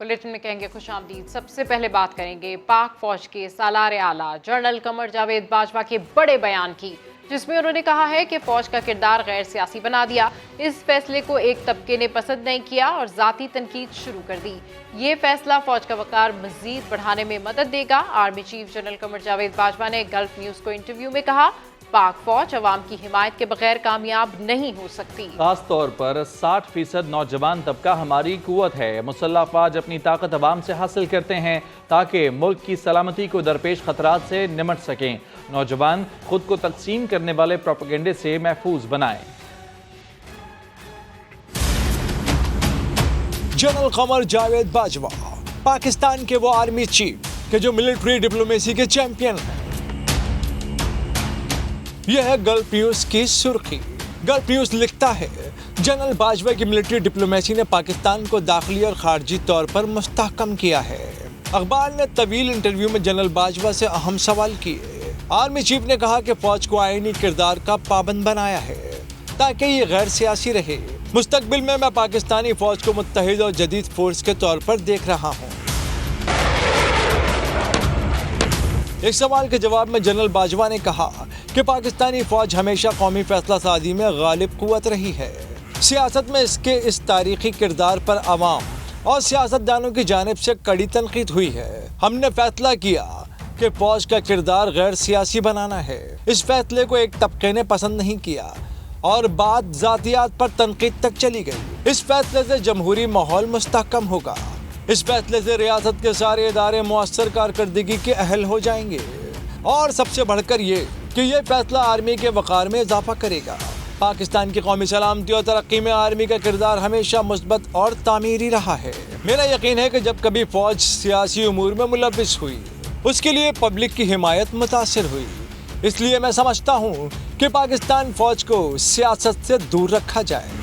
Bulletin में कहेंगे खुश आमदीद। सबसे पहले बात करेंगे पाक फौज के सालार आला जनरल कमर जावेद बाजवा के बड़े बयान की, जिसमें उन्होंने कहा है कि फौज का किरदार गैर सियासी बना दिया। इस फैसले को एक तबके ने पसंद नहीं किया और जाती तनकीद शुरू कर दी। ये फैसला फौज का वकार मजीद बढ़ाने में मदद देगा। Army chief general Qamar Javed Bajwa ने गल्फ न्यूज को इंटरव्यू में कहा, पाक फौज अवाम की हिमायत के बगैर कामयाब नहीं हो सकती। खास तौर पर 60% नौजवान तबका हमारी कुव्वत है। मुसल्लह अफवाज अपनी ताकत अवाम से हासिल करते हैं ताकि मुल्क की सलामती को दरपेश खतरात से निमट सकें। नौजवान खुद को तकसीम करने वाले प्रोपेगेंडे से महफूज बनाएं। जनरल कमर जावेद बाजवा पाकिस्तान के वो आर्मी चीफ के जो मिलिट्री डिप्लोमेसी के चैंपियन हैं। यह है गल्फ न्यूज की सुर्खी। गल्फ न्यूज लिखता है, जनरल बाजवा की मिलिट्री डिप्लोमेसी ने पाकिस्तान को दाखिली और खारजी तौर पर मुस्तहकम किया है। अखबार ने तवील इंटरव्यू में जनरल बाजवा से अहम सवाल किए। आर्मी चीफ ने कहा कि फौज को आईनी किरदार का पाबंद बनाया है ताकि ये गैर सियासी रहे। मुस्तकबिल में मैं पाकिस्तानी फौज को मुत्तहिद और जदीद फोर्स के तौर पर देख रहा हूँ। एक सवाल के जवाब में जनरल बाजवा ने कहा कि पाकिस्तानी फौज हमेशा कौमी फैसला साजी में गालिब कुव्वत रही है। सियासत में इसके इस तारीखी किरदार पर अवाम और सियासतदानों की जानिब से कड़ी तनकीद हुई है। हमने फैसला किया कि फौज का किरदार गैर सियासी बनाना है। इस फैसले को एक तबके ने पसंद नहीं किया और बात जातियात पर तनकीद तक चली गई। इस फैसले से जमहूरी माहौल मुस्तहकम होगा। इस फैसले से रियासत के सारे इदारे मुअस्सर कारकर्दगी के अहल हो जाएंगे और सबसे बढ़कर ये कि यह फैसला आर्मी के वक़ार में इजाफा करेगा। पाकिस्तान की कौमी सलामती और तरक्की में आर्मी का किरदार हमेशा मुस्बत और तामीरी रहा है। मेरा यकीन है कि जब कभी फौज सियासी उमूर में मुलव्विस हुई, उसके लिए पब्लिक की हिमायत मुतासिर हुई। इसलिए मैं समझता हूँ कि पाकिस्तान फौज को सियासत से दूर रखा जाए।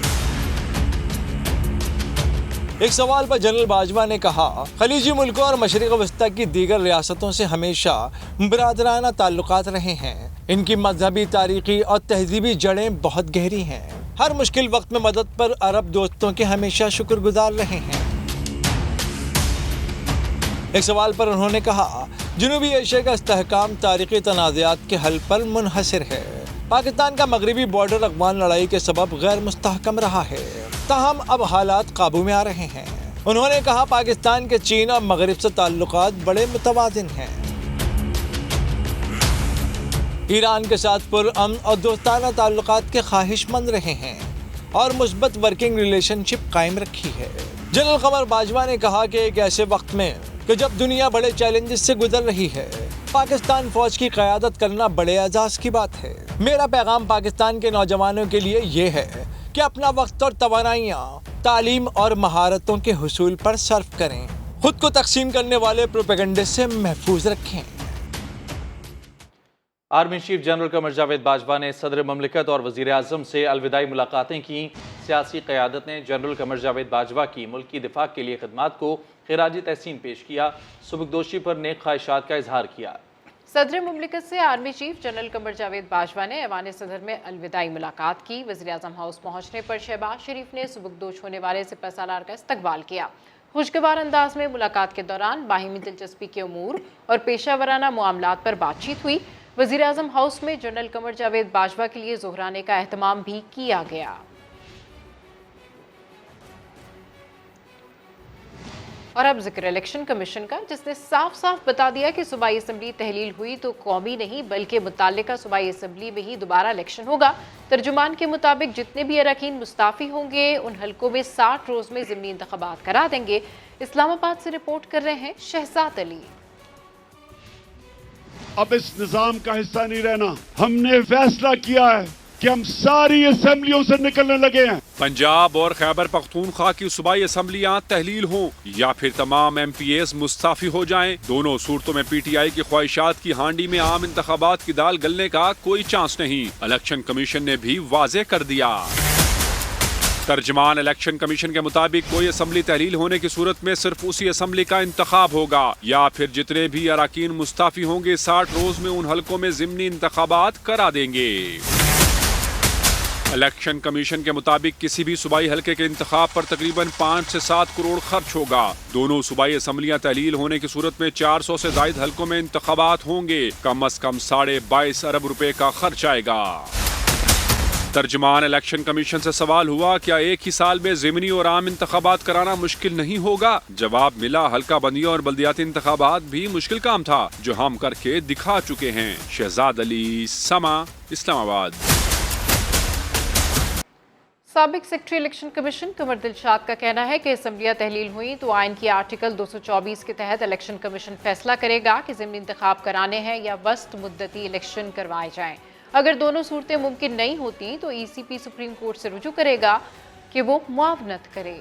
एक सवाल पर जनरल बाजवा ने कहा, खलीजी मुल्कों और मशरिक़ वस्ता की दीगर रियासतों से हमेशा बरादराना ताल्लुकात रहे हैं। इनकी मजहबी, तारीखी और तहजीबी जड़ें बहुत गहरी हैं। हर मुश्किल वक्त में मदद पर अरब दोस्तों के हमेशा शुक्रगुजार रहे हैं। एक सवाल पर उन्होंने कहा, जनूबी एशिया का इस्तेहकाम तारीखी तनाज़ात के हल पर मुनहसर है। पाकिस्तान का मगरबी बॉर्डर अफगान लड़ाई के सबब गैर मुस्तहकम रहा है, ताहम अब हालात काबू में आ रहे हैं। उन्होंने कहा, पाकिस्तान के चीन और मगरब से ताल्लुकात बड़े मुतवाज़िन हैं। ईरान के साथ पुरअमन और दोस्ताना ताल्लुकात के ख्वाहिशमंद रहे हैं और मुस्बत वर्किंग रिलेशनशिप कायम रखी है। जनरल कमर बाजवा ने कहा कि एक ऐसे वक्त में कि जब दुनिया बड़े चैलेंजेस से गुजर रही है, पाकिस्तान फौज की क़यादत करना बड़े एजाज़ की बात है। मेरा पैगाम पाकिस्तान के नौजवानों के लिए ये है कि अपना वक्त और तवानाइयाँ तालीम और महारतों के हुसूल पर सर्फ करें। खुद को तकसीम करने वाले प्रोपेगेंडे से महफूज रखें। Army chief general Qamar Javed Bajwa ने सदर ममलिकत और वज़ीर आज़म से अलविदाई मुलाकातें की। सियासी क़यादत ने जनरल कमर जावेद बाजवा की मुल्क की दिफा के लिए खिदमात को खिराजी तहसीन पेश किया। सुबकदोशी पर नेक ख्वाहिशात का इजहार किया। सदर मुमलिकत से army chief general Qamar Javed Bajwa ने ऐवान सदर में अलविदाई मुलाकात की। वज़ीर आज़म हाउस पहुँचने पर शहबाज शरीफ ने सुबकदोश होने वाले सिपह सालार का इस्तकबाल किया। खुशगवार अंदाज में मुलाकात के दौरान बाहिमी दिलचस्पी के उमूर और पेशावराना मामलात पर बातचीत हुई। वज़ीर आज़म हाउस में जनरल कमर जावेद बाजवा के लिए ज़ोहराने का एहतमाम भी किया गया। और अब जिक्र इलेक्शन कमीशन का, जिसने साफ साफ बता दिया कि सूबाई असम्बली तहलील हुई तो कौमी नहीं बल्कि मुताल्लिका सूबाई असम्बली में ही दोबारा इलेक्शन होगा। तर्जुमान के मुताबिक जितने भी अरकान मुस्ताफ़ी होंगे उन हलकों में 60 रोज़ में ज़िमनी इंतखाबात करा देंगे। इस्लामाबाद से रिपोर्ट कर रहे हैं शहजाद अली। अब इस निजाम का हिस्सा नहीं रहना। हमने फैसला किया है कि हम सारी असेंबलियों से निकलने लगे हैं। पंजाब और खैबर पख्तूनख्वा की सूबाई असम्बलियां तहलील हों या फिर तमाम MPAs मुस्ताफी हो जाएं, दोनों सूरतों में PTI की ख्वाहिशात की हांडी में आम इंतखाबात की दाल गलने का कोई चांस नहीं। इलेक्शन कमीशन ने भी वाजे कर दिया। तर्जमान इलेक्शन कमीशन के मुताबिक कोई असम्बली तहलील होने की सूरत में सिर्फ उसी असम्बली का इंतखाब होगा या फिर जितने भी अरकान मुस्ताफी होंगे 60 रोज में उन हलकों में ज़िमनी इंतखाबात करा देंगे। الیکشن کمیشن کے مطابق کسی بھی صوبائی حلقے کے انتخاب پر تقریباً 5 سے 7 کروڑ خرچ ہوگا۔ دونوں صوبائی اسمبلیاں تحلیل ہونے کی صورت میں 400 سے زائد حلقوں میں انتخابات ہوں گے۔ کم از کم 22.5 ارب روپے کا خرچ آئے گا۔ ترجمان الیکشن کمیشن سے سوال ہوا، کیا ایک ہی سال میں ضمنی اور عام انتخابات کرانا مشکل نہیں ہوگا؟ جواب ملا، حلقہ بندیوں اور بلدیاتی انتخابات بھی مشکل کام تھا جو ہم کر کے دکھا چکے ہیں۔ شہزاد علی، سما، اسلام آباد۔ سابق secretary election commission Qamar Dilshad کا کہنا ہے کہ اسمبلیاں تحلیل ہوئیں تو آئین کی آرٹیکل 224 کے تحت الیکشن کمیشن فیصلہ کرے گا کہ ضمنی انتخاب کرانے ہیں یا وسط مدتی الیکشن کروائے جائیں۔ اگر دونوں صورتیں ممکن نہیں ہوتی تو ای سی پی سپریم کورٹ سے رجوع کرے گا کہ وہ معاونت کرے۔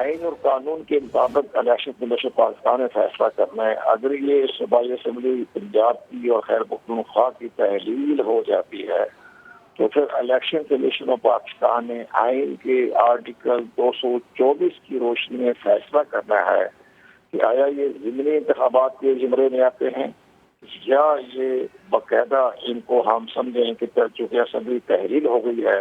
آئین اور قانون کے مطابق الیکشن کمیشن پاکستان نے فیصلہ کرنا ہے۔ اگر یہ صوبائی اسمبلی پنجاب کی اور خیر پختونخوا کی تحلیل ہو جاتی ہے تو پھر الیکشن کمیشن آف پاکستان نے آئین کے آرٹیکل 224 کی روشنی میں فیصلہ کرنا ہے کہ آیا یہ ضمنی انتخابات کے زمرے میں آتے ہیں یا یہ باقاعدہ ان کو ہم سمجھیں کہ چونکہ اسمبلی تحلیل ہو گئی ہے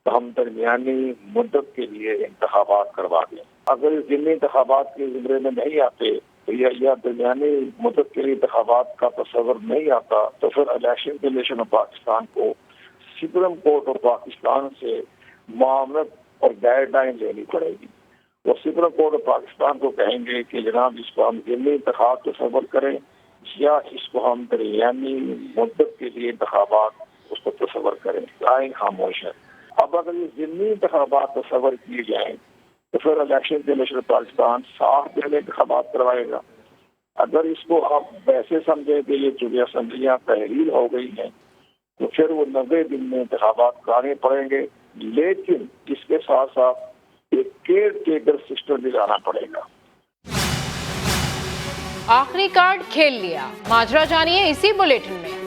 تو ہم درمیانی مدت کے لیے انتخابات کروا دیں۔ اگر ضمنی انتخابات کے زمرے میں نہیں آتے یا درمیانی مدت کے لیے انتخابات کا تصور نہیں آتا تو پھر الیکشن کمیشن آف پاکستان کو سپریم کورٹ آف پاکستان سے معاونت اور گائیڈ لائن لینی پڑے گی۔ وہ سپریم کورٹ آف پاکستان کو کہیں گے کہ جناب اس کو ہم ضمنی انتخاب تصور کریں یا اس کو ہم درمیانی مدت کے لیے انتخابات اس کو تصور کریں۔ آئین خاموش ہے۔ اب اگر یہ ضمنی انتخابات تصور کیے جائیں تو پھر الیکشن کمیشن پاکستان 60 دن میں انتخابات کروائے گا۔ اگر اس کو آپ ویسے سمجھیں کہ یہ چونکہ اسمبلیاں تحلیل ہو گئی ہیں تو پھر وہ 90 دن میں انتخابات کرانے پڑیں گے، لیکن اس کے ساتھ ساتھ ایک کیئر ٹیکر سسٹم بھی لانا پڑے گا۔ آخری کارڈ کھیل لیا، ماجرا جانیے اسی بلیٹن میں۔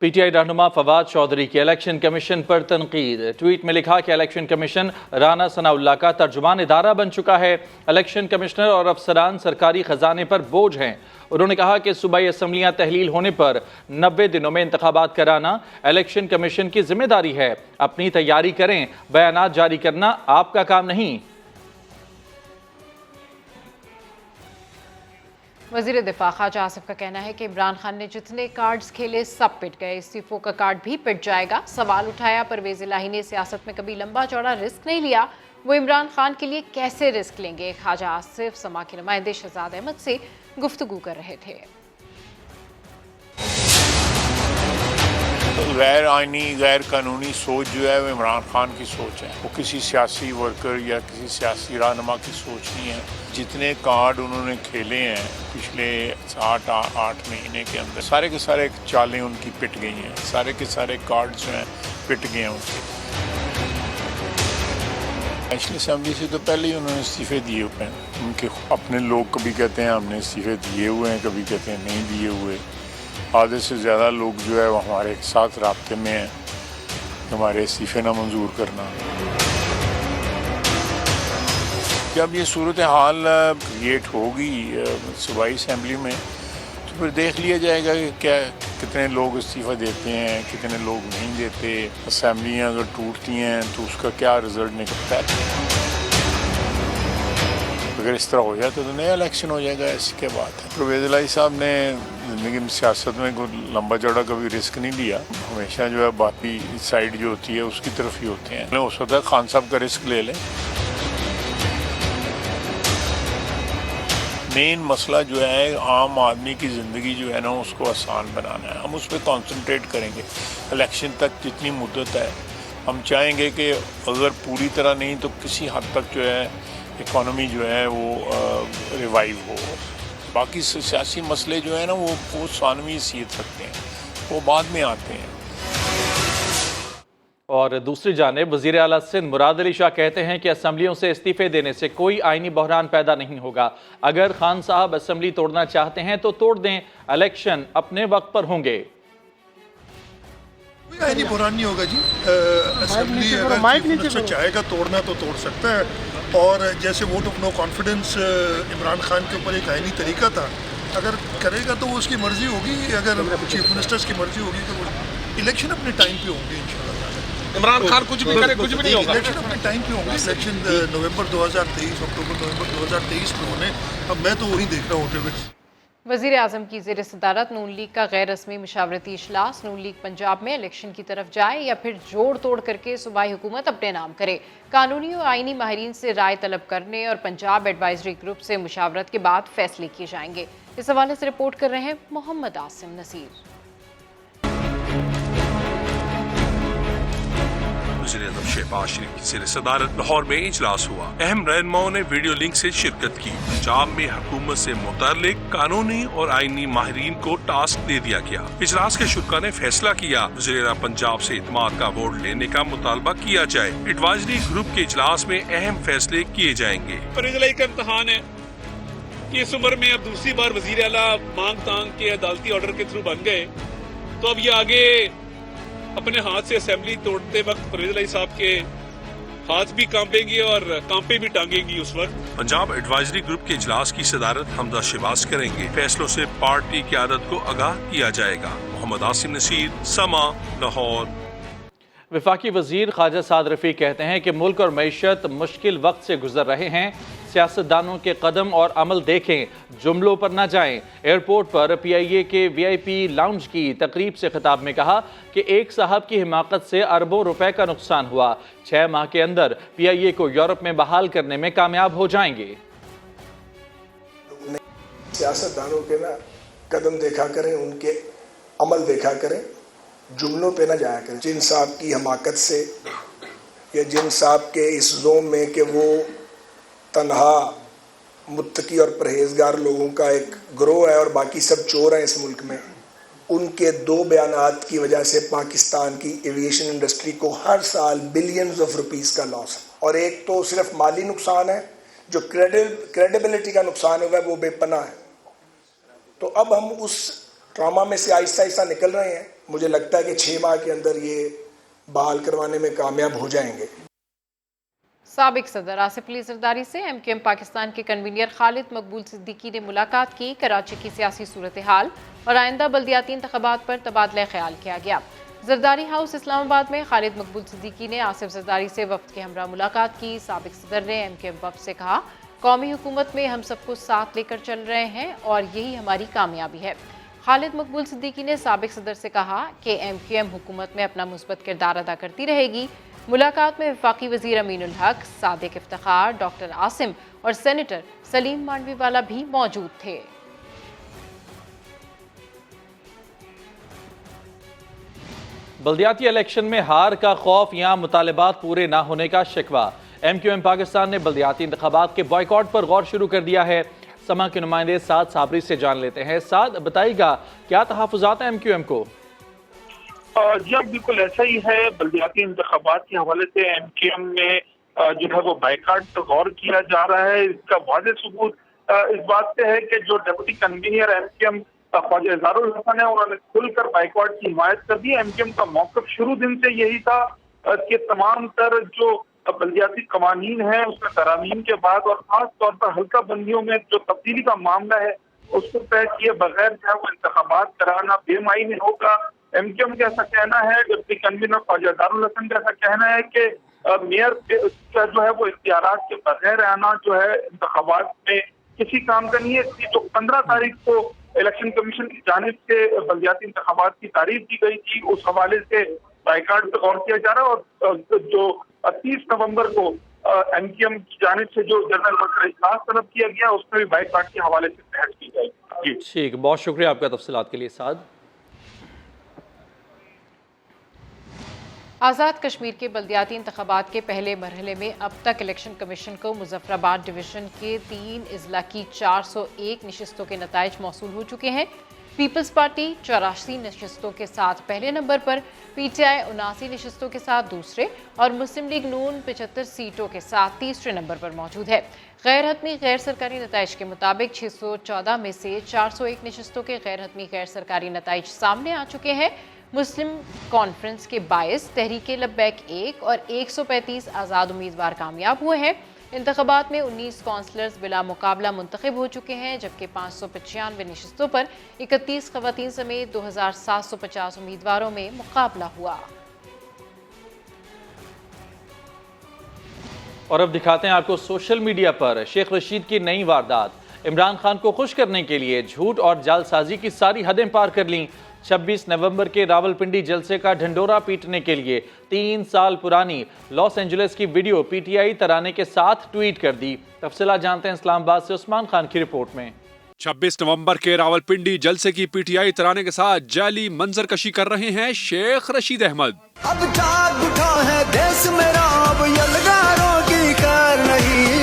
پی ٹی آئی رہنما فواد چودھری کی الیکشن کمیشن پر تنقید۔ ٹویٹ میں لکھا کہ الیکشن کمیشن رانا ثناء اللہ کا ترجمان ادارہ بن چکا ہے۔ الیکشن کمشنر اور افسران سرکاری خزانے پر بوجھ ہیں۔ انہوں نے کہا کہ صوبائی اسمبلیاں تحلیل ہونے پر 90 دنوں میں انتخابات کرانا الیکشن کمیشن کی ذمہ داری ہے۔ اپنی تیاری کریں، بیانات جاری کرنا آپ کا کام نہیں۔ وزیر دفاع خواجہ آصف کا کہنا ہے کہ عمران خان نے جتنے کارڈز کھیلے سب پٹ گئے، استعفوں کا کارڈ بھی پٹ جائے گا۔ سوال اٹھایا پرویز الہی نے سیاست میں کبھی لمبا چوڑا رسک نہیں لیا، وہ عمران خان کے لیے کیسے رسک لیں گے؟ خواجہ آصف سما کے نمائندے شہزاد احمد سے گفتگو کر رہے تھے۔ غیر آئینی غیر قانونی سوچ جو ہے وہ عمران خان کی سوچ ہے، وہ کسی سیاسی ورکر یا کسی سیاسی رہنما کی سوچ نہیں ہے۔ جتنے کارڈ انہوں نے کھیلے ہیں پچھلے 8 مہینے کے اندر، سارے کے سارے چالیں ان کی پٹ گئی ہیں، سارے کے سارے کارڈ جو ہیں پٹ گئے ہیں ان کے۔ نیشنل اسمبلی سے تو پہلے ہی انہوں نے استعفے دیے ہوئے ہیں۔ ان کے اپنے لوگ کبھی کہتے ہیں ہم نے استعفے دیے ہوئے ہیں، کبھی کہتے ہیں نہیں دیے ہوئے۔ آدھے سے زیادہ لوگ جو ہے وہ ہمارے ساتھ رابطے میں ہیں ہمارے استعفے نہ منظور کرنا۔ جب یہ صورتحال کریٹ ہوگی صوبائی اسمبلی میں تو پھر دیکھ لیا جائے گا کہ کتنے لوگ استعفیٰ دیتے ہیں، کتنے لوگ نہیں دیتے۔ اسمبلیاں اگر ٹوٹتی ہیں تو اس کا کیا رزلٹ نکلتا ہے۔ اگر اس طرح ہو جاتا تو نیا الیکشن ہو جائے گا، اس کے بعد ہے۔ پرویز الہی صاحب نے زندگی میں سیاست میں کوئی لمبا چوڑا کبھی رسک نہیں لیا، ہمیشہ جو ہے باقی سائڈ جو ہوتی ہے اس کی طرف ہی ہوتے ہیں۔ ہو سکتا ہے خان صاحب کا رسک لے لیں۔ مین مسئلہ جو ہے عام آدمی کی زندگی جو ہے نا اس کو آسان بنانا ہے، ہم اس پہ کانسنٹریٹ کریں گے۔ الیکشن تک جتنی مدت ہے ہم چاہیں گے کہ اگر پوری طرح نہیں تو کسی حد تک جو ہے اکانومی جو ہے وہ ریوائیو ہو۔ باقی سیاسی مسئلے جو ہیں نا وہ ثانوی حیثیت رکھتے ہیں، وہ بعد میں آتے ہیں۔ اور دوسری جانب وزیر اعلیٰ سندھ مراد علی شاہ کہتے ہیں کہ اسمبلیوں سے استعفے دینے سے کوئی آئینی بحران پیدا نہیں ہوگا۔ اگر خان صاحب اسمبلی توڑنا چاہتے ہیں تو توڑ دیں، الیکشن اپنے وقت پر ہوں گے۔ کوئی آئینی بحران نہیں ہوگا جی۔ اسمبلی اگر چیف منسٹر چاہے گا توڑنا تو توڑ سکتا ہے، اور جیسے vote of no confidence Imran Khan کے اوپر ایک آئینی طریقہ تھا अगर करेगा तो वो उसकी मर्जी होगी, अगर चीफ मिनिस्टर्स की मर्जी होगी तो वो इलेक्शन अपने टाइम पे होंगे इंशाल्लाह। इमरान खान कुछ भी करे कुछ भी नहीं होगा। इलेक्शन अपने टाइम पे होंगे, इलेक्शन नवंबर 2023 अक्टूबर नवंबर 2023 में होने, अब मैं तो वही देख रहा हूँ होते हुए। वज़ीर आज़म की ज़ेर सदारत नून लीग का गैर रस्मी मशावरती इजलास नून लीग पंजाब में इलेक्शन की तरफ जाए या फिर जोड़ तोड़ करके सूबाई हुकूमत अपने नाम करे। कानूनी और आइनी माहिरीन से राय तलब करने और पंजाब एडवाइजरी ग्रुप से मुशावरत के बाद फैसले किए जाएंगे। इस हवाले से रिपोर्ट कर रहे हैं मोहम्मद आसिम नसीर। वज़ीर-ए-आज़म शहबाज शरीफ की ज़ेर सदारत लाहौर में इजलास हुआ। अहम रहनुमाओं ने वीडियो लिंक से शिरकत की। पंजाब में हुकूमत से मुताल्लिक कानूनी और आइनी माहिरीन को टास्क दे दिया गया। इजलास के शुरा ने फैसला किया वज़ीर-ए-आज़म पंजाब से इत्माद का वोट लेने का मुतालबा किया जाए। एडवाइजरी ग्रुप के इजलास में अहम फैसले किए जाएंगे। फरीज़लाई का इम्तहान है कि इस उम्र में अब दूसरी बार वज़ीर आला मांग तांग के अदालती ऑर्डर के थ्रू बन गए, तो अब ये आगे अपने हाथ से असेंबली तोड़ते वक्त फरीज़लाई साहब के हाथ भी कांपेंगे और कांपे भी टांगेंगी उस वक्त। पंजाब एडवाइजरी ग्रुप के इजलास की सदारत हमजा शहबाज करेंगे। फैसलों से पार्टी क़यादत को आगाह किया जाएगा। मोहम्मद आसिम नसीर, समा, लाहौर। वफाकी वज़ीर ख्वाजा साद रफ़ीक कहते हैं कि मुल्क और मईशत मुश्किल वक्त से गुजर रहे हैं। सियासतदानों के कदम और अमल देखें, जुमलों पर न जाएं। एयरपोर्ट पर PIA के VIP लाउंज की तकरीब से खिताब में कहा कि एक साहब की हिमाकत से अरबों रुपए का नुकसान हुआ। 6 माह के अंदर PIA को यूरोप में बहाल करने में कामयाब हो जाएंगे। सियासतदानों के ना कदम देखा करें, उनके अमल देखा करें, जुमलों पे ना जाया करें। जिन साहब की हमाकत से या जिन साहब के इस जोम में कि वो तन्हा मुत्तकी और परहेजगार लोगों का एक ग्रोह है और बाकी सब चोर हैं इस मुल्क में, उनके 2 बयानात की वजह से पाकिस्तान की एविएशन इंडस्ट्री को हर साल बिलियंस ऑफ रुपीस का लॉस है। और एक तो सिर्फ माली नुकसान है, जो क्रेडिबिलिटी का नुकसान हुआ है वो बेपनाह है। तो अब हम उस ट्रामा में से आहिस्ता आहिस्ता निकल रहे हैं। मुझे लगता है कि 6 माह के अंदर ये बहाल करवाने में कामयाब हो जाएंगे। साबिक सदर आसिफ अली जरदारी से MQM पाकिस्तान के कन्वीनर खालिद मकबूल सिद्दीकी ने मुलाकात की। कराची की सियासी सूरत हाल और आइंदा बल्दियाती इंतखाबात पर तबादला ख्याल किया गया। जरदारी हाउस इस्लामाबाद में खालिद मकबूल सिद्दीकी ने आसिफ जरदारी से वफ्द के हमरा मुलाकात की। साबिक सदर ने MQM वफ्द से कहा, कौमी हुकूमत में हम सबको साथ लेकर चल रहे हैं और यही हमारी कामयाबी है। खालिद मकबूल सिद्दीकी ने साबिक सदर से कहा कि MQM हुकूमत में अपना मुस्बत किरदार अदा करती रहेगी। मुलाकात में वफाकी वज़ीर अमीनुल हक, सादिक इफ्तिखार, डॉक्टर आसिम और सेनेटर सलीम मांडवीवाला भी मौजूद थे। बल्दियाती इलेक्शन में हार का खौफ या मुतालबात पूरे ना होने का शिकवा। MQM पाकिस्तान ने बल्दियाती इंतखाबात के बॉयकॉट पर गौर शुरू कर दिया है। समा के नुमाइंदे साद साबरी से जान लेते हैं। साद, बताइएगा क्या तहफ़्फ़ुज़ात हैं MQM को? जी हाँ, बिल्कुल ऐसा ही है। बल्दियाती इंतखाबात के हवाले से MQM में जो है वो बाइकाट गौर किया जा रहा है। इसका वाज़ेह सबूत इस बात से है कि जो deputy convener MQM Khawaja Izharul Hasan है, उन्होंने खुलकर बाइकाट की हिमायत कर दी। MQM का मौक़िफ़ शुरू दिन से यही था कि तमाम तर जो बल्दियाती कवानीन है उसमें तरामीम के बाद और खास तौर पर हल्का बंदियों में जो तब्दीली का मामला है उसको तय किए बगैर जो है वो इंतखाबात कराना बेमायने होगा। MQM का ऐसा कहना है, डिप्टी कन्वीनर ख्वाजा इज़हारुल हसन का ऐसा कहना है कि मेयर का जो है वो इख्तियारात के बगैर आना जो है इंतखाबात में किसी काम का नहीं है। इसलिए जो 15 तारीख को इलेक्शन कमीशन की जानिब से बल्दियाती इंतखाबात की तारीफ की गई थी, उस हवाले से बाइकाट पर गौर किया जा रहा है। और जो 30 नवंबर को MQM की जानिब से जो जनरल वर्कर इजलास तलब किया गया उसमें भी बाइकाट के हवाले से बहस की जाएगी। ठीक, बहुत शुक्रिया आपका तफसीलात के लिए साद। आज़ाद कश्मीर के बल्दियाती इंतखाबात के पहले मरहले में अब तक इलेक्शन कमीशन को मुजफ्फराबाद डिवीज़न के 3 अजला की 401 नशिस्तों के नताइज मौसूल हो चुके हैं। पीपल्स पार्टी 84 नशिस्तों के साथ पहले नंबर पर, PTI 79 नशिस्तों के साथ दूसरे और मुस्लिम लीग नून 75 सीटों के साथ तीसरे नंबर पर मौजूद है। गैर हतमी गैर सरकारी नताइज के मुताबिक 614 में से 401 नशिस्तों के गैर हतमी गैर सरकारी नताइज सामने आ चुके हैं। मुस्लिम कॉन्फ्रेंस के 22, तहरीक लब्बैक 1 और 135 आज़ाद उम्मीदवार कामयाब हुए हैं। इंतखाबात में 19 काउंसलर्स बिला मुकाबला मुंतखब हो चुके हैं, जबकि 595 नशिस्तों पर 31 खवातीन समेत 2750 उम्मीदवारों में मुकाबला हुआ। और अब दिखाते हैं आपको सोशल मीडिया पर शेख रशीद की नई वारदात। इमरान खान को खुश करने के लिए झूठ और जालसाजी की सारी हदें पार कर लीं। 26 नवंबर के रावलपिंडी जलसे का ढंढोरा पीटने के लिए 3 साल पुरानी लॉस एंजलिस की वीडियो पीटीआई तराने के साथ ट्वीट कर दी। तफसीलात जानते हैं इस्लामाबाद से उस्मान खान की रिपोर्ट में। 26 नवंबर के रावलपिंडी जलसे की पीटीआई तराने के साथ जाली मंजर कशी कर रहे हैं शेख रशीद अहमद। अब जाग उठा है देश मेरा, अब यलगारों की कार नहीं।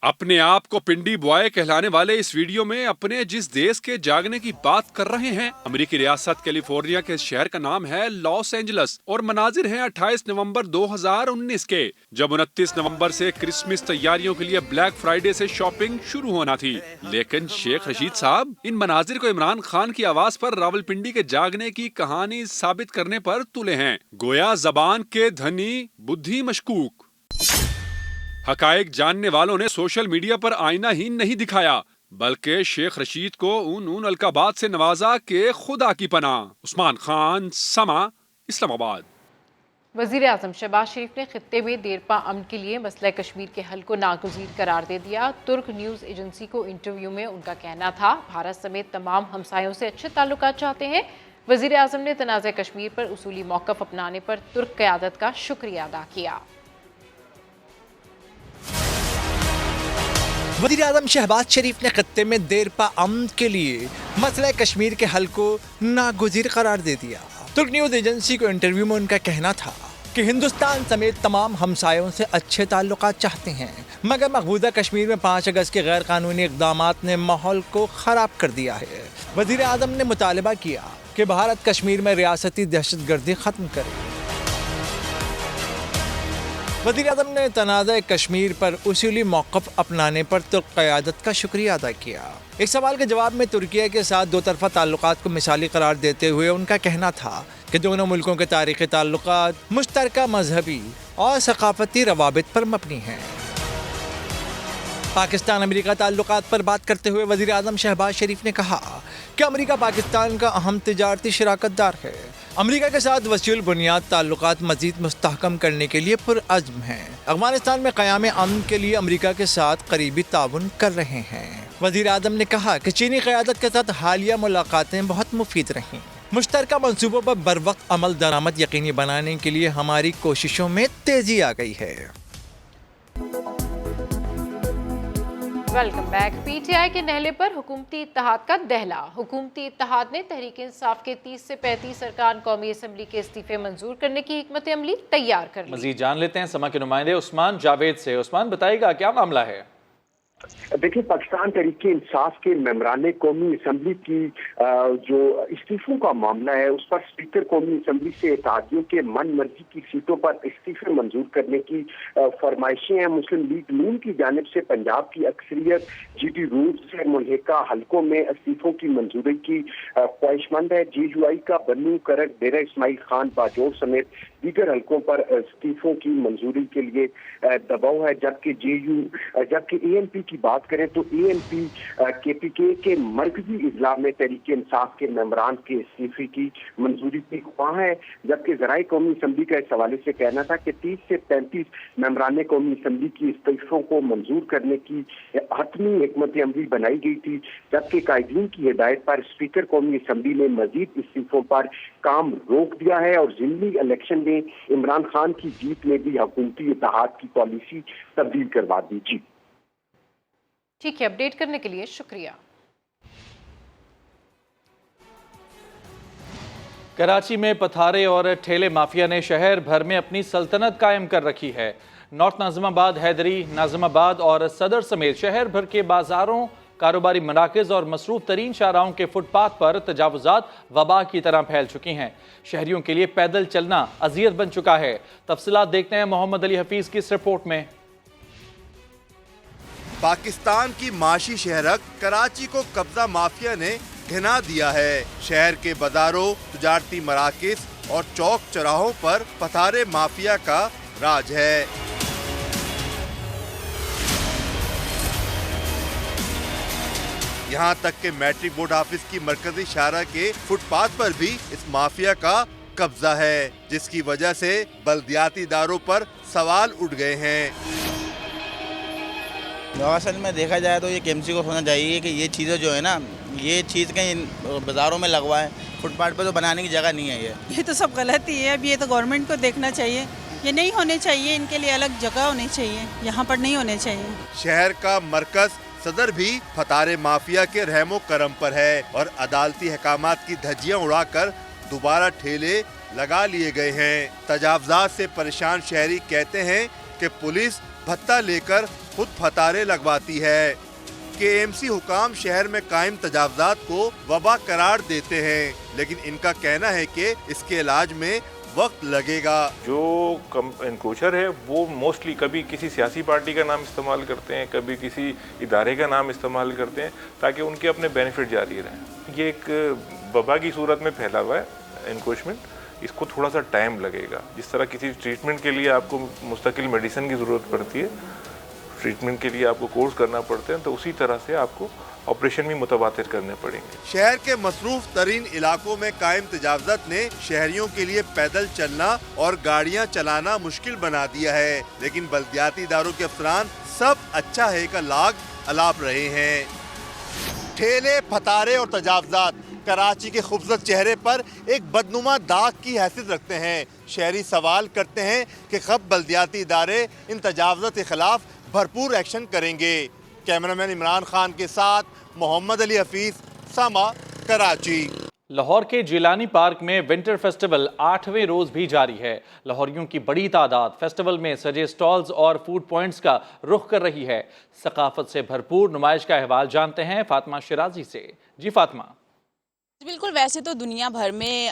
अपने आप को पिंडी बॉय कहलाने वाले इस वीडियो में अपने जिस देश के जागने की बात कर रहे हैं, अमेरिकी रियासत कैलिफोर्निया के शहर का नाम है लॉस एंजलस और मनाजिर हैं 28 नवंबर 2019 के, जब 29 नवंबर से क्रिसमस तैयारियों के लिए ब्लैक फ्राइडे से शॉपिंग शुरू होना थी। लेकिन शेख रशीद साहब इन मनाजिर को इमरान खान की आवाज पर रावलपिंडी के जागने की कहानी साबित करने पर तुले हैं। गोया जबान के धनी बुद्धि मशकूक। हकायक जानने वालों ने सोशल मीडिया पर आईना ही नहीं दिखाया, बल्कि शेख रशीद को उन अलकाबात से नवाजा के खुदा की पनाह। उस्मान खान, समा, इस्लामाबाद। वज़ीर आज़म शहबाज शरीफ ने खित्ते में देरपा अमन के लिए मसला कश्मीर के हल को नागुज़ीर करार दे दिया। तुर्क न्यूज़ एजेंसी को इंटरव्यू में उनका कहना था, भारत समेत तमाम हमसायों से अच्छे ताल्लुकात चाहते हैं। वज़ीर आज़म ने तनाज़ा कश्मीर पर उसूली मौक़िफ़ अपनाने पर तुर्क क़यादत का शुक्रिया अदा किया। वज़ीर आज़म शहबाज शरीफ ने खत्ते में देरपा अमन के लिए मसला कश्मीर के हल को नागुज़ीर करार दे दिया। तुर्क न्यूज़ एजेंसी को इंटरव्यू में उनका कहना था कि हिंदुस्तान समेत तमाम हमसायों से अच्छे ताल्लुकात चाहते हैं, मगर मकबूजा कश्मीर में 5 अगस्त के गैर कानूनी इक़दामात ने माहौल को ख़राब कर दिया है। वज़ीर आज़म ने मुतालबा किया कि भारत कश्मीर में रियासती दहशतगर्दी ख़त्म करे। वज़ीर आज़म ने तनाज़ा कश्मीर पर उसूली मौक़िफ़ अपनाने पर तुर्क क़यादत का शुक्रिया अदा किया। एक सवाल के जवाब में तुर्किया के साथ दो तरफ़ा ताल्लुकात को मिसाली करार देते हुए उनका कहना था कि दोनों मुल्कों के तारीख़ी ताल्लुकात मुश्तरका मजहबी और सक़ाफ़ती रवाबित पर मबनी हैं। पाकिस्तान अमेरिका ताल्लुकात पर बात करते हुए वज़ीर आज़म शहबाज शरीफ ने कहा कि अमेरिका पाकिस्तान का अहम तिजारती शराकतदार है। अमेरिका के साथ वसील बुनियाद ताल्लुकात मज़ीद मुस्तहकम करने के लिए पुरअज़्म हैं। अफ़गानिस्तान में क़याम अमन के लिए अमेरिका के साथ करीबी ताउन कर रहे हैं। वज़ीर आज़म ने कहा कि चीनी क़यादत के साथ हालिया मुलाकातें बहुत मुफीद रहीं। मुश्तरका मंसूबों पर बरवक्त अमल दरामद यकीनी बनाने के लिए हमारी कोशिशों में तेज़ी आ गई है। Welcome back. पीटीआई के नहले पर हुकूमती इत्तेहाद का दहला। हुकूमती इत्तेहाद ने तहरीक इंसाफ के 30 से 35 अरकान कौमी असम्बली के इस्तीफे मंजूर करने की हिकमत अमली तैयार कर ली। मजीद जान लेते हैं समा के नुमाइंदे उस्मान जावेद से। उस्मान, बताइएगा क्या मामला है? देखिए, पाकिस्तान तहरीक इंसाफ के मेंबरान कौमी असम्बली की जो इस्तीफों का मामला है, उस पर स्पीकर कौमी असम्बली से इत्तेहादियों के मन मर्जी की सीटों पर इस्तीफे मंजूर करने की फरमाइशें हैं। मुस्लिम लीग नून की जानिब से पंजाब की अक्सरियत जीटी रूट से मुल्हिका हलकों में इस्तीफों की मंजूरी की ख्वाहिशमंद है। JUI का बन्नू करक डेरा इस्माइल खान बाजोर समेत दीगर हलकों पर इस्तीफों की मंजूरी के लिए दबाव है, जबकि ANP की बात करें तो ANP KPK के मरकजी इजला में तहरीक इंसाफ के मेंबरान के इस्तीफे की मंजूरी की ख्वाह है, जबकि ज़राए कौमी असम्बली का इस हवाले से कहना था कि 30 से 35 मेंबरान कौमी असम्बली की इस्तीफों को मंजूर करने की हतमी हिकमत अमली बनाई गई थी, जबकि कायदीन की हिदायत पर स्पीकर कौमी असम्बली ने मजीद इस्तीफों पर काम रोक दिया है और ज़िमनी इलेक्शन में इमरान खान की जीत में भी हुकूमती इत्तेहाद की पॉलिसी तब्दील करवा दी। जी ठीक है, अपडेट करने के लिए शुक्रिया। कराची में पथारे और ठेले माफिया ने शहर भर में अपनी सल्तनत कायम कर रखी है। नॉर्थ नाज़िमाबाद, हैदरी, नाज़िमाबाद और सदर समेत शहर भर के बाजारों, कारोबारी मराकज़ और मसरूफ़ तरीन शाहराहों के फुटपाथ पर तजावुज़ात वबा की तरह फैल चुकी हैं। शहरियों के लिए पैदल चलना अज़ियत बन चुका है। तफसीलात देखते हैं मोहम्मद अली हफीज़ की इस रिपोर्ट में। पाकिस्तान की माशी शहरक कराची को कब्जा माफिया ने घिना दिया है। शहर के बाजारों, तिजारती मराकज़ और चौक चौराहों पर पथारे माफिया का राज है। यहाँ तक कि मैट्रिक बोर्ड ऑफिस की मरकजी शाहरा के फुटपाथ पर भी इस माफिया का कब्जा है, जिसकी वजह से बल्दियाती इदारों पर सवाल उठ गए हैं। असल में देखा जाए तो ये केएमसी को होना चाहिए कि ये चीज़ें जो है ना, ये चीज़ कहीं बाज़ारों में लगवाएं, फुटपाथ पर तो बनाने की जगह नहीं है। ये तो सब गलत ही है। अब ये तो गवर्नमेंट को देखना चाहिए, ये नहीं होने चाहिए, इनके लिए अलग जगह होनी चाहिए, यहाँ पर नहीं होने चाहिए। शहर का मरकज सदर भी फतारे माफिया के रहमो करम पर है और अदालती हकामात की धज्जियां उड़ाकर दोबारा ठेले लगा लिए गए हैं। तजावजात से परेशान शहरी कहते हैं कि पुलिस भत्ता लेकर खुद फतारे लगवाती है। केएमसी हुकाम शहर में कायम तजावजात को वबा करार देते हैं, लेकिन इनका कहना है कि इसके इलाज में वक्त लगेगा। जो एनक्रोचर है वो मोस्टली कभी किसी सियासी पार्टी का नाम इस्तेमाल करते हैं, कभी किसी इदारे का नाम इस्तेमाल करते हैं ताकि उनके अपने बेनिफिट जारी रहें। ये एक वबा की सूरत में फैला हुआ है एनक्रोचमेंट, इसको थोड़ा सा टाइम लगेगा। जिस तरह किसी ट्रीटमेंट के लिए आपको मुस्तकिल मेडिसिन की ज़रूरत पड़ती है, ट्रीटमेंट के लिए आपको कोर्स करना पड़ते हैं, तो उसी तरह से आपको ऑपरेशन भी मुतबातिर करने पड़ेंगे। शहर के मसरूफ तरीन इलाकों में कायम तजावज़त ने शहरियों के लिए पैदल चलना और गाड़ियां चलाना मुश्किल बना दिया है, लेकिन बल्दियाती इदारों के अफसरान सब अच्छा है का लाग अलाप रहे हैं। ठेले, फतारे और तजावज़ात कराची के खूबसूरत चेहरे पर एक बदनुमा दाग की हैसियत रखते हैं। शहरी सवाल करते हैं कि कब बल्दियाती इदारे इन तजावज़ात के खिलाफ भरपूर एक्शन करेंगे। कैमरामैन इमरान खान के साथ मोहम्मद अली हफीज, सामा, कराची। लाहौर के जिलानी पार्क में विंटर फेस्टिवल 8वें रोज भी जारी है। लाहौरियों की बड़ी तादाद फेस्टिवल में सजे स्टॉल्स और फूड पॉइंट्स का रुख कर रही है। सकाफत से भरपूर नुमाइश का अहवाल जानते हैं फातिमा शिराजी से। जी फातिमा। बिल्कुल, वैसे तो दुनिया भर में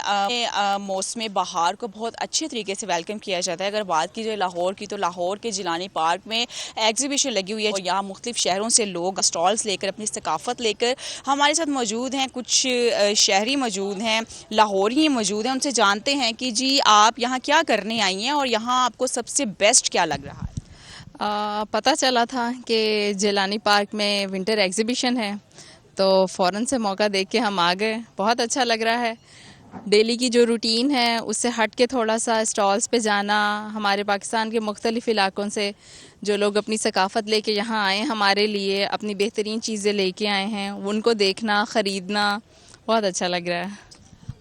मौसम बहार को बहुत अच्छे तरीके से वेलकम किया जाता है। अगर बात की जाए लाहौर की, तो लाहौर के जिलानी पार्क में एग्जीबिशन लगी हुई है और यहाँ मुख्तलिफ शहरों से लोग स्टॉल्स लेकर, अपनी सकाफत लेकर हमारे साथ मौजूद हैं। कुछ शहरी मौजूद हैं, लाहौरी मौजूद हैं। उनसे जानते हैं कि जी आप यहाँ क्या करने आई हैं और यहाँ आपको सबसे बेस्ट क्या लग रहा है। पता चला था कि जिलानी पार्क में विंटर एग्जीबिशन है, तो फ़ौरन से मौका देख के हम आ गए। बहुत अच्छा लग रहा है। डेली की जो रूटीन है उससे हट के थोड़ा सा स्टॉल्स पे जाना, हमारे पाकिस्तान के मुख्तलिफ़ इलाकों से जो लोग अपनी सकाफ़त लेके यहाँ आए, हमारे लिए अपनी बेहतरीन चीज़ें लेके आए हैं, उनको देखना, ख़रीदना बहुत अच्छा लग रहा है।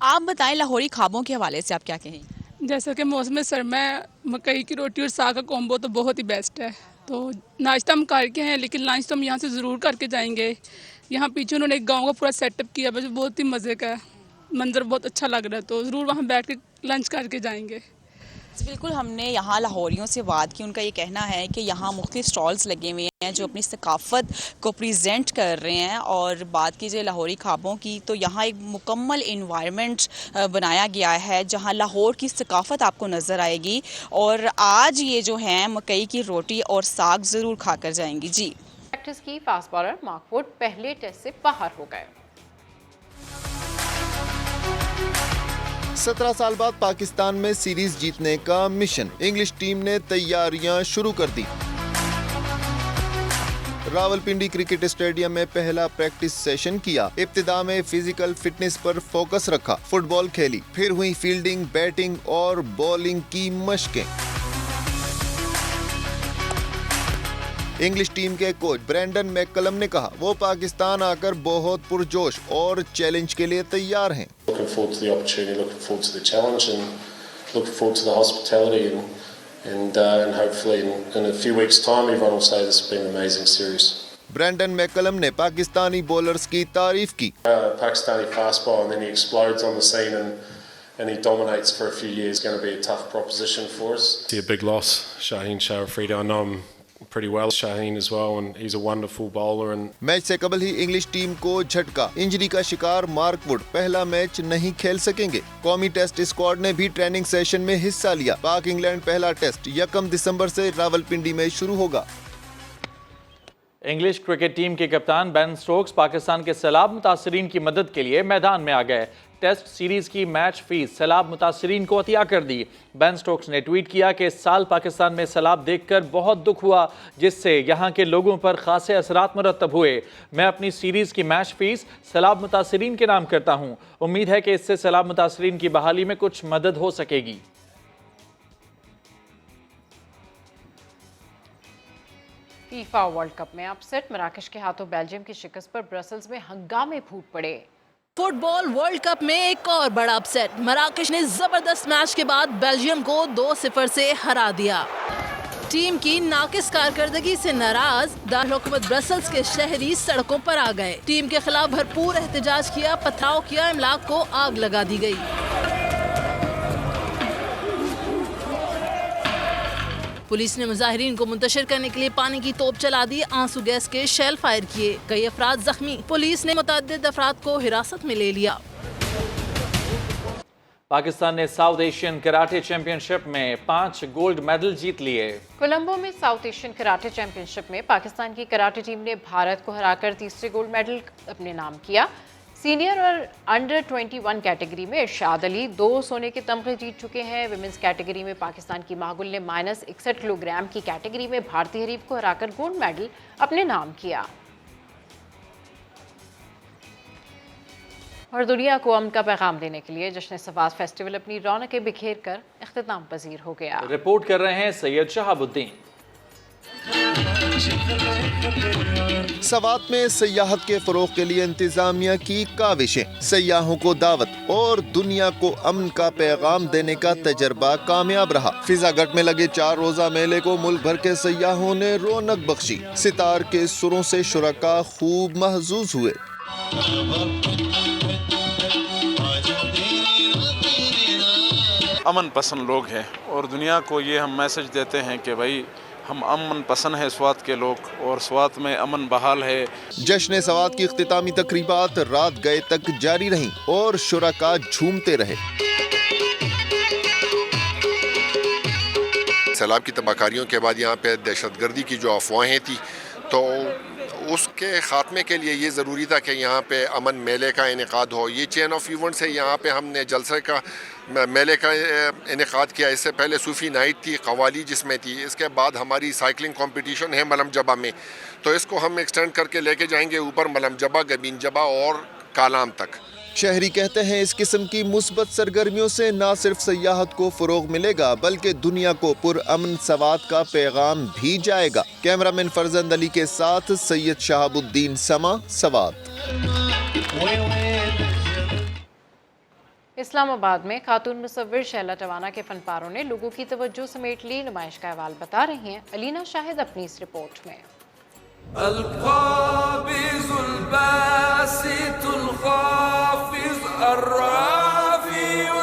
आप बताएं, लाहौरी ख्वाबों के हवाले से आप क्या कहें? जैसा कि मौसम सर्मा है, मकई की रोटी और साग का कॉम्बो तो बहुत ही बेस्ट है। तो नाश्ता हम करके हैं, लेकिन लंच तो हम यहाँ से ज़रूर करके जाएंगे। यहाँ पीछे उन्होंने एक गांव का पूरा सेटअप किया है, बहुत ही मज़े का है, मंजर बहुत अच्छा लग रहा है, तो ज़रूर वहाँ बैठ के लंच करके जाएंगे। बिल्कुल, हमने यहाँ लाहौरियों से बात की। उनका ये कहना है कि यहाँ मुख्तलिफ स्टॉल्स लगे हुए हैं जो अपनी सकाफत को प्रेजेंट कर रहे हैं। और बात की जाए लाहौरी ख्वाबों की, तो यहाँ एक मुकम्मल इन्वायरमेंट बनाया गया है जहाँ लाहौर की सकाफत आपको नज़र आएगी। और आज ये जो है मकई की रोटी और साग ज़रूर खा कर जाएंगी। जी, प्रैक्टिस की फास्ट बॉलर मार्क वुड पहले टेस्ट से बाहर हो गए। 17 साल बाद पाकिस्तान में सीरीज जीतने का मिशन, इंग्लिश टीम ने तैयारियां शुरू कर दी। रावलपिंडी क्रिकेट स्टेडियम में पहला प्रैक्टिस सेशन किया। इब्तिदा में फिजिकल फिटनेस पर फोकस रखा, फुटबॉल खेली, फिर हुई फील्डिंग, बैटिंग और बॉलिंग की मशकें। इंग्लिश टीम के कोच ब्रेंडन मैककलम ने कहा वो पाकिस्तान आकर बहुत पुरजोश और चैलेंज के लिए तैयार हैं। Looking forward to the opportunity, looking forward to the challenge, and looking forward to the hospitality, and hopefully in a few weeks' time, everyone will say this has been an amazing series. Brendon McCullum ने Pakistani bowlers की तारीफ की। Pakistani fast bowler, and then he explodes on the scene and he dominates for a few years. It's going to be a tough proposition for us. It's a big loss, Shaheen Sharafrida. I know him pretty well, Shaheen as well, and he's a wonderful bowler. And match से कबल ही English team को झटका, injury का शिकार Mark Wood पहला match नहीं खेल सकेंगे। कौमी टेस्ट स्क्वाड ने भी ट्रेनिंग सेशन में हिस्सा लिया। पाक इंग्लैंड पहला टेस्ट 1 दिसंबर से रावलपिंडी में शुरू होगा। इंग्लिश क्रिकेट टीम के कप्तान बेन स्टोक्स पाकिस्तान के सैलाब मुतासरीन की मदद के लिए मैदान में आ गए। टेस्ट सीरीज की मैच फीस सैलाब मुतासरीन को अतिया कर दी। बेन स्टोक्स ने ट्वीट किया कि इस साल पाकिस्तान में सैलाब देखकर बहुत दुख हुआ, जिससे यहाँ के लोगों पर खासे असरात मुरतब हुए। मैं अपनी सीरीज की मैच फीस सैलाब मुतासरीन के नाम करता हूँ। उम्मीद है कि इससे सैलाब मुतासरीन की बहाली में कुछ मदद हो सकेगी। फीफा वर्ल्ड कप में अपसेट, मराकश के हाथों बेल्जियम की शिकस्त पर ब्रसल्स में हंगामे फूट पड़े। फुटबॉल वर्ल्ड कप में एक और बड़ा अपसेट, मराकश ने जबरदस्त मैच के बाद बेल्जियम को 2-0 से हरा दिया। टीम की नाकिस कारकर्दगी से नाराज दारहुकूमत ब्रसल्स के शहरी सड़कों पर आ गए। टीम के खिलाफ भरपूर एहतजाज किया, पथराव किया, इमलाक को आग लगा दी गई। पुलिस ने मुजाहिरीन को मुंतशिर करने के लिए पानी की तोप चला दी, आंसू गैस के शेल फायर किए, कई अफराद जख्मी। पुलिस ने मुतअद्दिद अफराद को हिरासत में ले लिया। पाकिस्तान ने साउथ एशियन कराटे चैंपियनशिप में 5 गोल्ड मेडल जीत लिए। कोलंबो में साउथ एशियन कराटे चैंपियनशिप में पाकिस्तान की कराटे टीम ने भारत को हराकर तीसरे गोल्ड मेडल अपने नाम किया। सीनियर और अंडर 21 कैटेगरी में इरशाद अली 2 सोने के तमगे जीत चुके हैं। विमेंस कैटेगरी में पाकिस्तान की माहगुल ने -61 किलोग्राम की कैटेगरी में भारतीय हरीफ को हराकर गोल्ड मेडल अपने नाम किया। और दुनिया को अमन का पैगाम देने के लिए जश्न सवात फेस्टिवल अपनी रौनकें बिखेर कर इख्तिताम पजीर हो गया। रिपोर्ट कर रहे हैं सैयद शहाबुद्दीन। सवात में सयाहत के फरोग के लिए इंतजामिया की काविशें, सयाहों को दावत और दुनिया को अमन का पैगाम देने का तजर्बा कामयाब रहा। फिजागढ़ में लगे 4 रोजा मेले को मुल्क भर के सयाहों ने रौनक बख्शी। सितार के सुरों से शुरका खूब महजूज हुए। अमन पसंद लोग हैं और दुनिया को ये हम मैसेज देते हैं कि भाई हम अमन पसंद है स्वात के लोग, और स्वात में अमन बहाल है। जश्न सवात की इख्तितामी तकरीबात रात गए तक जारी रहीं और शुरका झूमते रहे। सैलाब की तबाहकारियों के बाद यहाँ पे दहशतगर्दी की जो अफवाहें थी, तो उसके ख़ात्मे के लिए ये ज़रूरी था कि यहाँ पे अमन मेले का इनेकाद हो। ये चेन ऑफ इवेंट्स है। यहाँ पे हमने जलसे का मेले का इनेकाद किया। इससे पहले सूफ़ी नाइट थी, कवाली जिसमें थी। इसके बाद हमारी साइकिलिंग कंपटीशन है मलम जबा में, तो इसको हम एक्सटेंड करके लेके जाएंगे ऊपर मलम जबा, गबीन जबा और कालाम तक। शहरी कहते हैं इस किस्म की मुस्बत सरगर्मियों से न सिर्फ सयाहत को फरोग मिलेगा बल्कि दुनिया को पुरअमन सवात का पैगाम भी जाएगा। कैमरामैन फरजंद अली के साथ सैयद शहाबुद्दीन समा, सवात। इस्लामाबाद में खातून मुसव्विर शैला टवाना के फनपारों ने लोगों की तवज्जो समेट ली। नुमाइश का अहवाल बता रही हैं अलीना शाहिद अपनी इस रिपोर्ट में।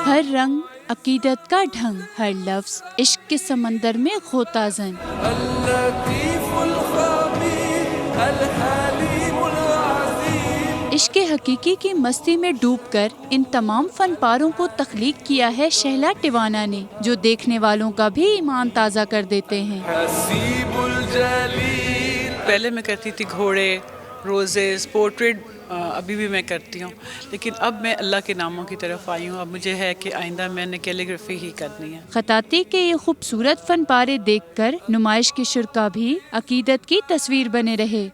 हर रंग अकीदत का ढंग, हर लफ्ज इश्क के समंदर में गोताज़न। इश्क हकीकी की मस्ती में डूबकर इन तमाम फनपारों को तख्लीक किया है शैला टिवाना ने, जो देखने वालों का भी ईमान ताज़ा कर देते हैं। पहले मैं करती थी घोड़े, रोजेस, पोर्ट्रेट, अभी भी मैं करती हूँ, लेकिन अब मैं अल्लाह के नामों की तरफ आई हूँ। अब मुझे है कि आइंदा मैंने कैलीग्राफी ही करनी है। खताती के ये खूबसूरत फनपारे देखकर नुमाइश के शुरका भी अकीदत की तस्वीर बने रहे।